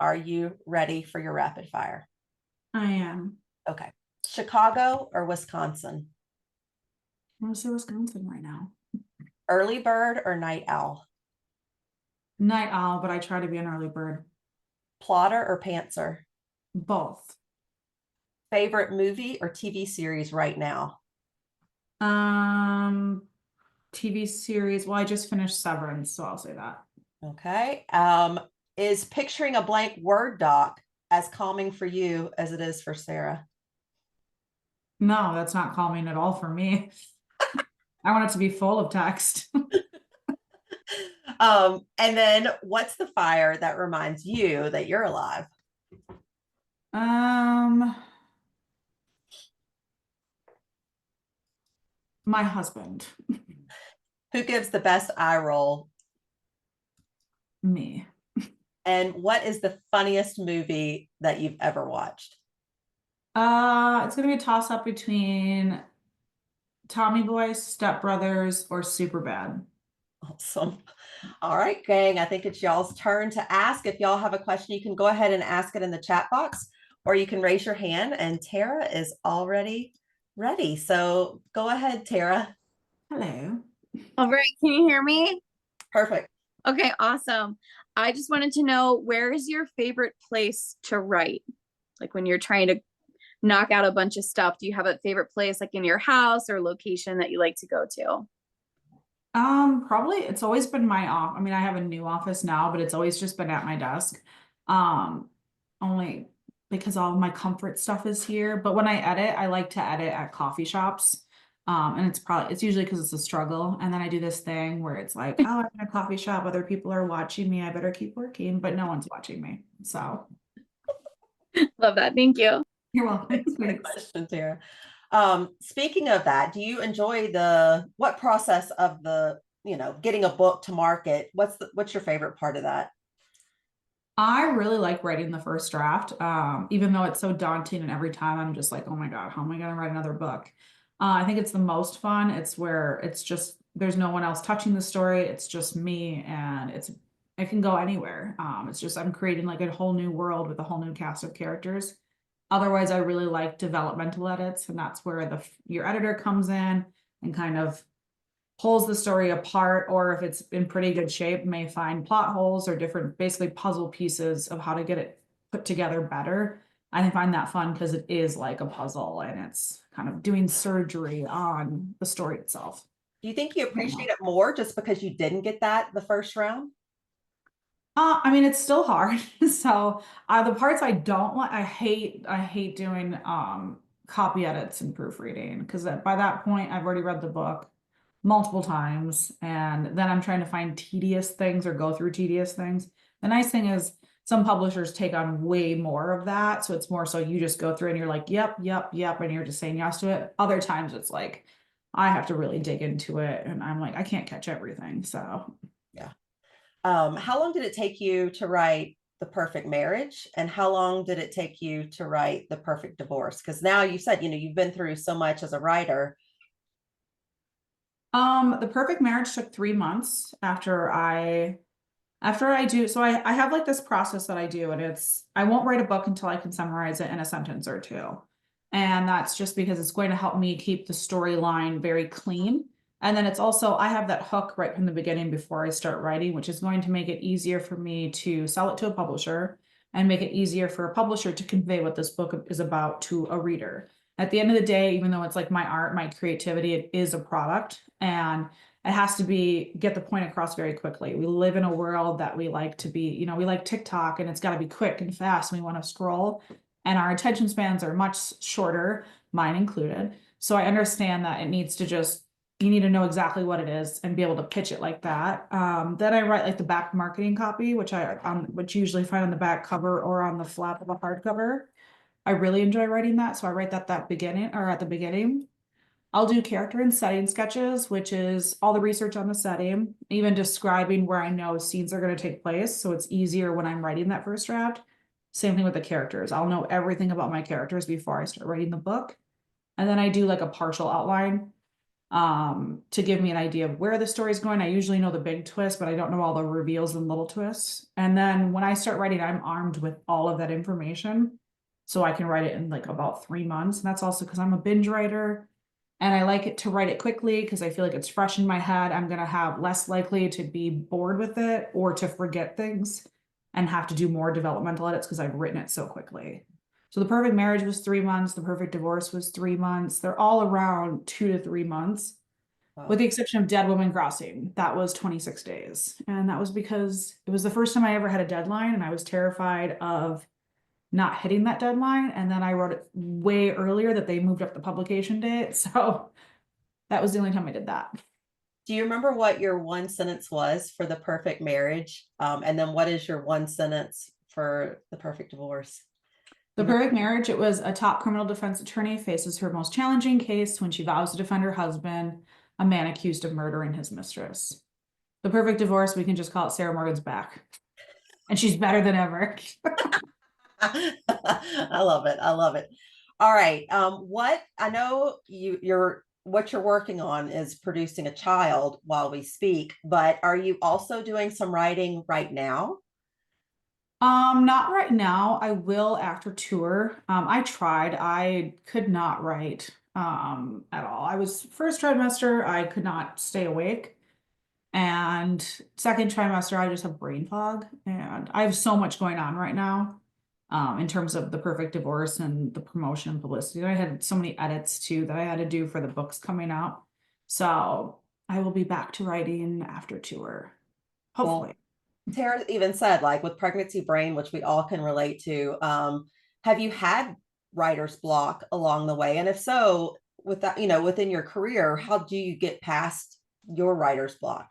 are you ready for your rapid fire? I am. Okay. Chicago or Wisconsin? I want to say Wisconsin right now. Early bird or night owl? Night owl, but I try to be an early bird. Plotter or pantser? Both. Favorite movie or TV series right now? Um, TV series. Well, I just finished Severance, so I'll say that. Okay. Is picturing a blank Word doc as calming for you as it is for Sarah? No, that's not calming at all for me. I want it to be full of text. And then what's the fire that reminds you that you're alive? Um, my husband, Who gives the best eye roll? me. And what is the funniest movie that you've ever watched? It's gonna be a toss up between Tommy Boy, Step Brothers, or Superbad. Awesome. All right, gang. I think it's y'all's turn to ask. If y'all have a question, you can go ahead and ask it in the chat box, or you can raise your hand. And Tara is already ready. So go ahead, Tara. Hello. All right, can you hear me? Perfect. Okay, awesome. I just wanted to know, where is your favorite place to write? Like when you're trying to knock out a bunch of stuff, do you have a favorite place like in your house or location that you like to go to? Probably it's always been my off. I mean, I have a new office now, but it's always just been at my desk. Um, Only because all of my comfort stuff is here. But when I edit, I like to edit at coffee shops. And it's usually because it's a struggle. And then I do this thing where it's like, oh, I'm in a coffee shop, other people are watching me, I better keep working, but no one's watching me. So Love that. Thank you. you're welcome. Great question, Tara. Speaking of that, do you enjoy what process of getting a book to market? What's your favorite part of that? I really like writing the first draft, even though it's so daunting, and every time I'm just like, oh my God, how am I going to write another book? I think it's the most fun. It's where it's just, there's no one else touching the story. It's just me, and it can go anywhere. It's just, I'm creating like a whole new world with a whole new cast of characters. Otherwise, I really like developmental edits, and that's where your editor comes in and kind of pulls the story apart, or if it's in pretty good shape, may find plot holes or different, basically puzzle pieces of how to get it put together better. I find that fun because it is like a puzzle, and it's kind of doing surgery on the story itself. Do you think you appreciate it more just because you didn't get that the first round? I mean, it's still hard. So, the parts I don't like, I hate doing copy edits and proofreading, because by that point I've already read the book multiple times, and then I'm trying to find tedious things or go through tedious things. The nice thing is some publishers take on way more of that, so it's more so you just go through and you're like, yep, yep, yep, and you're just saying yes to it. Other times it's like I have to really dig into it, and I'm like, I can't catch everything. So Yeah. How long did it take you to write The Perfect Marriage? And how long did it take you to write The Perfect Divorce? Because now you said, you've been through so much as a writer. The Perfect Marriage took 3 months after I do. So I have like this process that I do, and I won't write a book until I can summarize it in a sentence or two. And that's just because it's going to help me keep the storyline very clean. And then it's also, I have that hook right from the beginning before I start writing, which is going to make it easier for me to sell it to a publisher, and make it easier for a publisher to convey what this book is about to a reader. At the end of the day, even though it's like my art, my creativity, it is a product, and it has to get the point across very quickly. We live in a world that we like to be, we like TikTok, and it's got to be quick and fast, and we want to scroll, and our attention spans are much shorter, mine included. So I understand that you need to know exactly what it is and be able to pitch it like that. Then I write like the back marketing copy, which you usually find on the back cover or on the flap of a hardcover. I really enjoy writing that, so I write that beginning or at the beginning. I'll do character and setting sketches, which is all the research on the setting, even describing where I know scenes are going to take place, so it's easier when I'm writing that first draft. Same thing with the characters. I'll know everything about my characters before I start writing the book. And then I do like a partial outline to give me an idea of where the story's going. I usually know the big twist, but I don't know all the reveals and little twists. And then when I start writing, I'm armed with all of that information, so I can write it in like about 3 months. And that's also because I'm a binge writer, and I like it to write it quickly because I feel like it's fresh in my head. I'm going to have less likely to be bored with it or to forget things and have to do more developmental edits because I've written it so quickly. So The Perfect Marriage was 3 months. The Perfect Divorce was 3 months. They're all around 2 to 3 months. with Wow. the exception of Dead Woman Crossing. That was 26 days. And that was because it was the first time I ever had a deadline, and I was terrified of not hitting that deadline. And then I wrote it way earlier that they moved up the publication date. So that was the only time I did that. Do you remember what your one sentence was for the perfect marriage? And then what is your one sentence for the perfect divorce? The Perfect Marriage, it was a top criminal defense attorney faces her most challenging case when she vows to defend her husband, a man accused of murdering his mistress. The Perfect Divorce, we can just call it Sarah Morgan's back. And she's better than ever. I love it. I love it. All right. What I know what you're working on is producing a child while we speak, but are you also doing some writing right now? Not right now. I will after tour. I tried. I could not write at all. I was first trimester, I could not stay awake. And second trimester, I just have brain fog. And I have so much going on right now. In terms of the perfect divorce and the promotion and publicity. I had so many edits too that I had to do for the books coming up. So I will be back to writing after tour. Hopefully. Well, Tara even said, like with pregnancy brain, which we all can relate to, have you had writer's block along the way? And if so, with that, within your career, how do you get past your writer's block?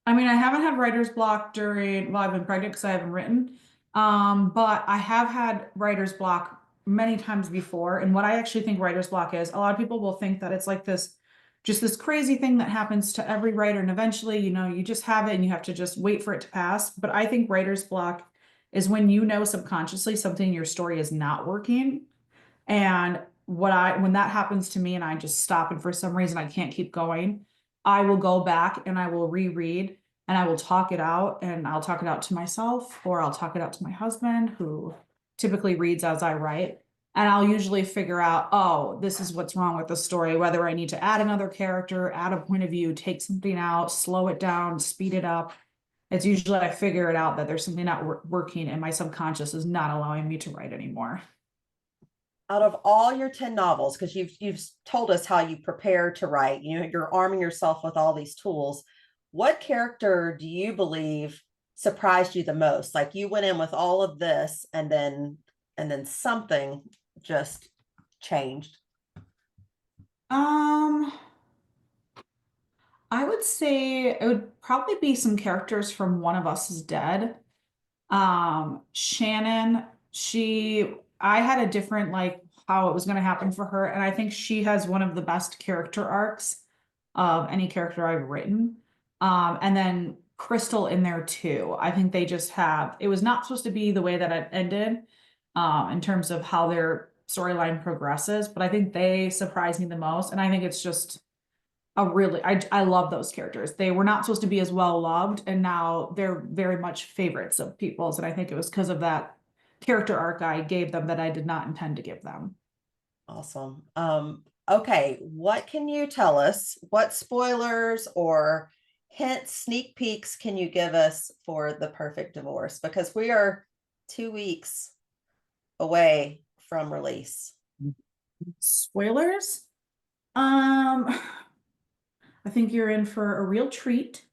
I mean, I haven't had writer's block during, well, I've been pregnant because I haven't written. But I have had writer's block many times before. And what I actually think writer's block is, a lot of people will think that it's like this, just this crazy thing that happens to every writer. And eventually, you just have it and you have to just wait for it to pass. But I think writer's block is when subconsciously something in your story is not working. And when that happens to me and I just stop and for some reason I can't keep going, I will go back and I will reread and I will talk it out, and I'll talk it out to myself or I'll talk it out to my husband, who typically reads as I write. And I'll usually figure out, oh, this is what's wrong with the story, whether I need to add another character, add a point of view, take something out, slow it down, speed it up. It's usually I figure it out that there's something not working and my subconscious is not allowing me to write anymore. Out of all your 10 novels, because you've told us how you prepare to write, you're arming yourself with all these tools. What character do you believe surprised you the most? Like you went in with all of this and then something just changed. Um, I would say it would probably be some characters from One of Us is Dead. Shannon, I had a different like how it was going to happen for her, and I think she has one of the best character arcs of any character I've written. And then Crystal in there too. I think they just have, it was not supposed to be the way that it ended, in terms of how their storyline progresses, but I think they surprised me the most, and I think it's just I love those characters. They were not supposed to be as well loved, and now they're very much favorites of people's. And I think it was because of that character arc I gave them that I did not intend to give them. Awesome. Okay, what can you tell us? What spoilers or hints, sneak peeks can you give us for The Perfect Divorce? Because we are 2 weeks away from release. Spoilers? I think you're in for a real treat.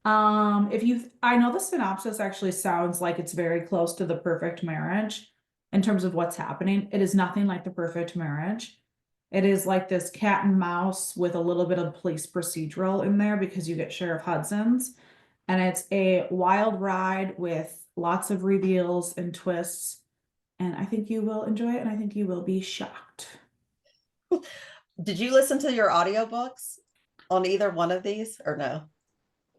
I know the synopsis actually sounds like it's very close to The Perfect Marriage in terms of what's happening. It is nothing like The Perfect Marriage. It is like this cat and mouse with a little bit of police procedural in there because you get Sheriff Hudson's. And it's a wild ride with lots of reveals and twists. And I think you will enjoy it, and I think you will be shocked. Did you listen to your audiobooks on either one of these or no?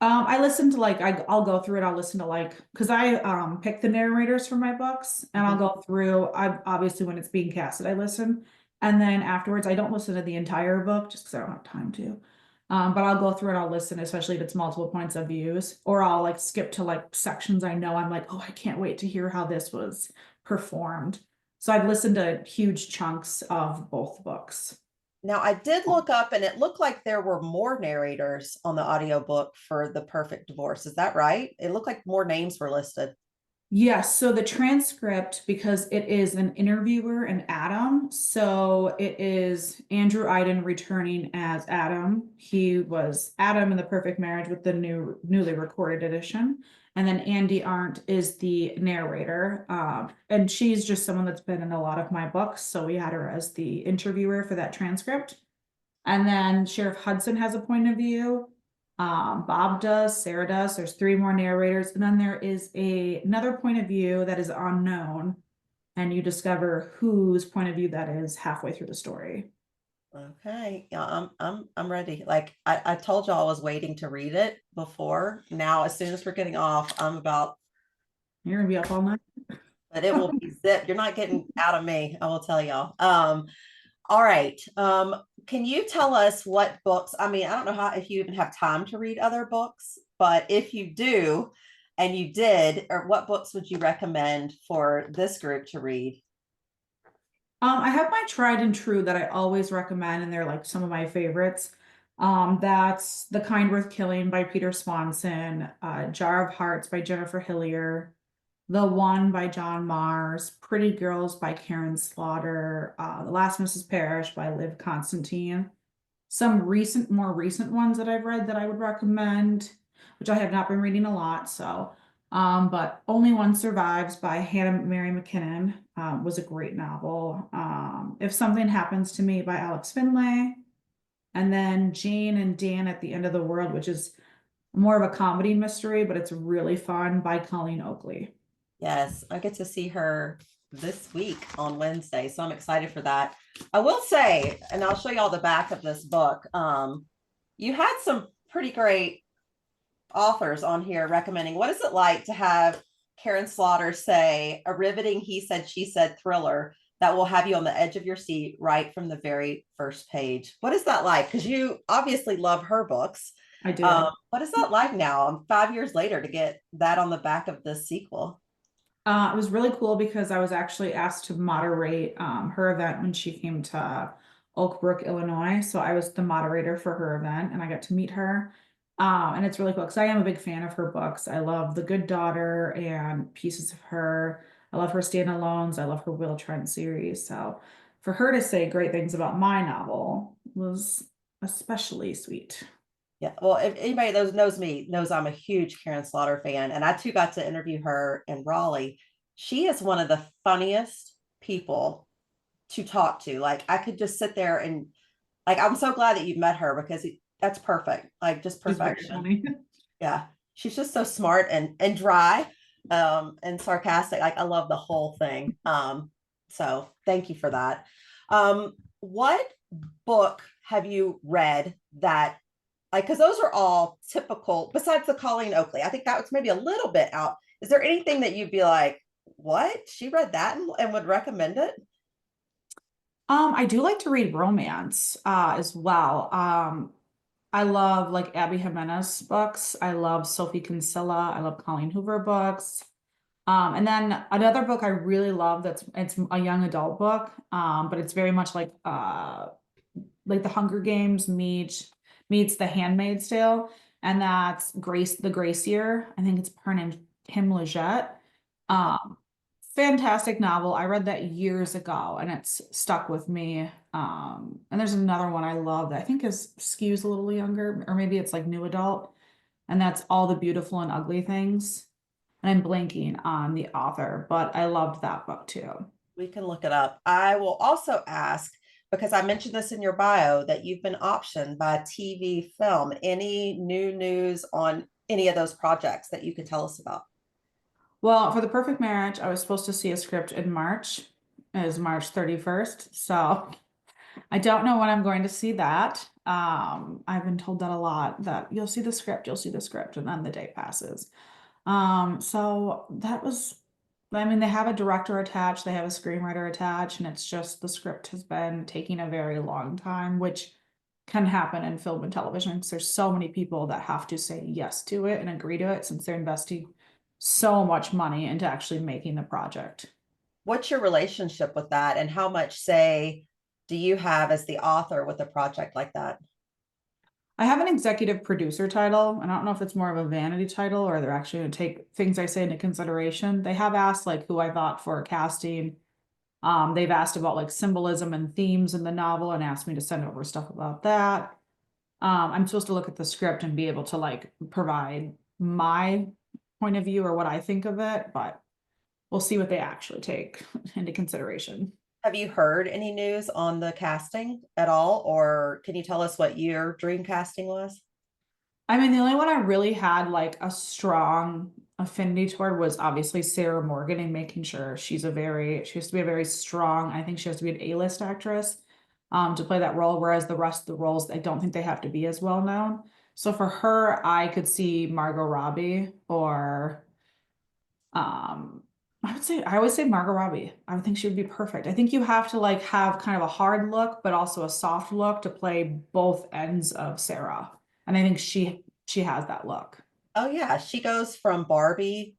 I listen to I'll go through it. I'll listen to because I pick the narrators for my books, and I'll go through. I obviously when it's being casted, I listen, and then afterwards I don't listen to the entire book just because I don't have time to. But I'll go through and I'll listen, especially if it's multiple points of views, or I'll like skip to like sections I know I'm like, oh, I can't wait to hear how this was performed. So I've listened to huge chunks of both books. Now, I did look up and it looked like there were more narrators on the audiobook for The Perfect Divorce. Is that right? It looked like more names were listed. Yes, so the transcript, because it is an interviewer and Adam, so it is Andrew Iden returning as Adam. He was Adam in The Perfect Marriage with the newly recorded edition. And then Andy Arndt is the narrator. And she's just someone that's been in a lot of my books. So we had her as the interviewer for that transcript. And then Sheriff Hudson has a point of view. Bob does, Sarah does. There's 3 more narrators, and then there is another point of view that is unknown, and you discover whose point of view that is halfway through the story. Okay, yeah, I'm ready. Like I told you I was waiting to read it before. Now, as soon as we're getting off, I'm about, You're gonna be up all night. but it will be zip. You're not getting out of me, I will tell y'all. All right. Can you tell us what books? I mean, I don't know how if you even have time to read other books, but if you do, and you did, or what books would you recommend for this group to read? I have my tried and true that I always recommend, and they're like some of my favorites. That's The Kind Worth Killing by Peter Swanson, Jar of Hearts by Jennifer Hillier, The One by John Mars, Pretty Girls by Karen Slaughter, The Last Mrs. Parrish by Liv Constantine. Some more recent ones that I've read that I would recommend, which I have not been reading a lot, so but Only One Survives by Hannah Mary McKinnon was a great novel. If Something Happens to Me by Alex Finlay, and then Jane and Dan at the End of the World, which is more of a comedy mystery, but it's really fun, by Colleen Oakley. Yes, I get to see her this week on Wednesday, so I'm excited for that. I will say, and I'll show you all the back of this book. You had some pretty great authors on here recommending. What is it like to have Karen Slaughter say a riveting he said, she said thriller that will have you on the edge of your seat right from the very first page? What is that like? Because you obviously love her books. I do. What is that like now, 5 years later, to get that on the back of this sequel? It was really cool because I was actually asked to moderate her event when she came to Oak Brook, Illinois. So I was the moderator for her event and I got to meet her. And it's really cool because I am a big fan of her books. I love The Good Daughter and Pieces of Her. I love her standalones. I love her Will Trent series. So for her to say great things about my novel was especially sweet. Yeah, well, if anybody that knows me knows I'm a huge Karen Slaughter fan, and I too got to interview her in Raleigh. She is one of the funniest people to talk to. Like I could just sit there and like I'm so glad that you met her because that's perfect. Like just She's very perfection. funny. Yeah. She's just so smart and dry and sarcastic. Like I love the whole thing. So thank you for that. What book have you read that like because those are all typical besides the Colleen Oakley? I think that was maybe a little bit out. Is there anything that you'd be like, what? She read that and would recommend it? I do like to read romance as well. I love like Abby Jimenez books. I love Sophie Kinsella. I love Colleen Hoover books. And then another book I really love it's a young adult book, but it's very much like the Hunger Games meets The Handmaid's Tale, and that's Grace the Gracier. I think it's her name Kim Leggett. Um, Fantastic novel. I read that years ago and it's stuck with me. And there's another one I love that I think is skews a little younger, or maybe it's like new adult, and that's All the Beautiful and Ugly Things. And I'm blanking on the author, but I loved that book too. We can look it up. I will also ask, because I mentioned this in your bio, that you've been optioned by TV film. Any new news on any of those projects that you could tell us about? Well, for The Perfect Marriage, I was supposed to see a script in March. It is March 31st. So I don't know when I'm going to see that. I've been told that a lot, that you'll see the script, and then the day passes. So that was, I mean, they have a director attached, they have a screenwriter attached, and it's just the script has been taking a very long time, which can happen in film and television because there's so many people that have to say yes to it and agree to it since they're investing so much money into actually making the project. What's your relationship with that, and how much say do you have as the author with a project like that? I have an executive producer title. I don't know if it's more of a vanity title or they're actually going to take things I say into consideration. They have asked like who I thought for casting. They've asked about like symbolism and themes in the novel and asked me to send over stuff about that. I'm supposed to look at the script and be able to like provide my point of view or what I think of it, but we'll see what they actually take into consideration. Have you heard any news on the casting at all? Or can you tell us what your dream casting was? I mean, the only one I really had like a strong affinity toward was obviously Sarah Morgan and making sure she has to be a very strong, I think she has to be an A-list actress to play that role, whereas the rest of the roles, I don't think they have to be as well known. So for her, I could see Margot Robbie or I would say Margot Robbie. I would think she would be perfect. I think you have to like have kind of a hard look, but also a soft look to play both ends of Sarah. And I think she has that look. Oh yeah, she goes from Barbie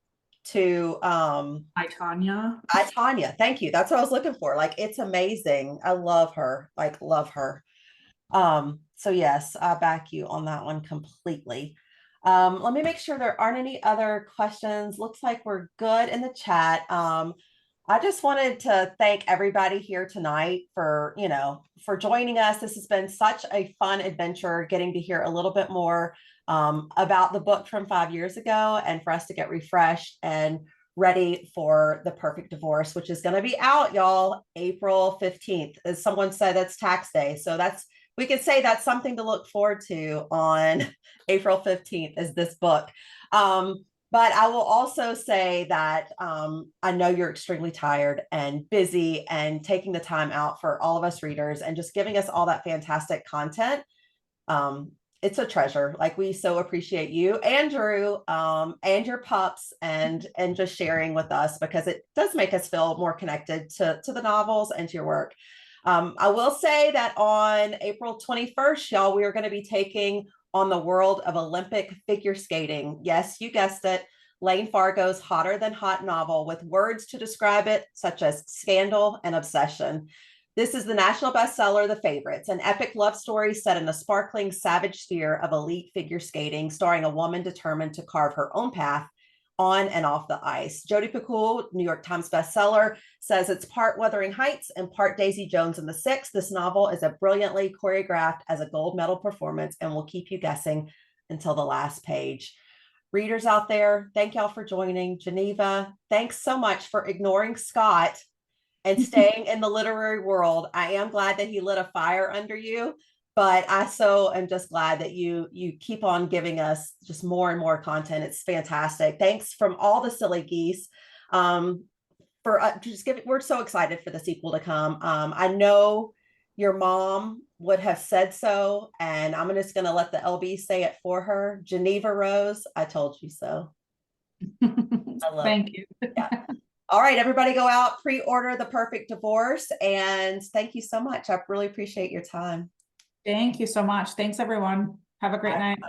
to Hi, Tanya. I Tanya. Thank you. That's what I was looking for. Like it's amazing. I love her. Like love her. So yes, I back you on that one completely. Let me make sure there aren't any other questions. Looks like we're good in the chat. I just wanted to thank everybody here tonight for, for joining us. This has been such a fun adventure getting to hear a little bit more about the book from 5 years ago and for us to get refreshed and ready for The Perfect Divorce, which is going to be out, y'all, April 15th. As someone said, that's tax day. So we can say that's something to look forward to on April 15th is this book. But I will also say that I know you're extremely tired and busy and taking the time out for all of us readers and just giving us all that fantastic content. It's a treasure. Like we so appreciate you, Andrew, and your pups and just sharing with us because it does make us feel more connected to the novels and to your work. I will say that on April 21st, y'all, we are going to be taking on the world of Olympic figure skating. Yes, you guessed it. Lane Fargo's Hotter Than Hot novel with words to describe it, such as scandal and obsession. This is the national bestseller, The Favorites, an epic love story set in a sparkling, savage sphere of elite figure skating, starring a woman determined to carve her own path on and off the ice. Jodi Picoult, New York Times bestseller, says it's part Wuthering Heights and part Daisy Jones and the Six. This novel is a brilliantly choreographed as a gold medal performance and will keep you guessing until the last page. Readers out there, thank y'all for joining. Jeneva, thanks so much for ignoring Scott and staying in the literary world. I am glad that he lit a fire under you, but I so am just glad that you keep on giving us just more and more content. It's fantastic. Thanks from all the silly geese for just giving. We're so excited for the sequel to come. I know your mom would have said so, and I'm just going to let the LB say it for her. Jeneva Rose, I told you so. Thank you. Yeah. All right, everybody go out, pre-order The Perfect Divorce, and thank you so much. I really appreciate your time. Thank you so much. Thanks, everyone. Have a great night.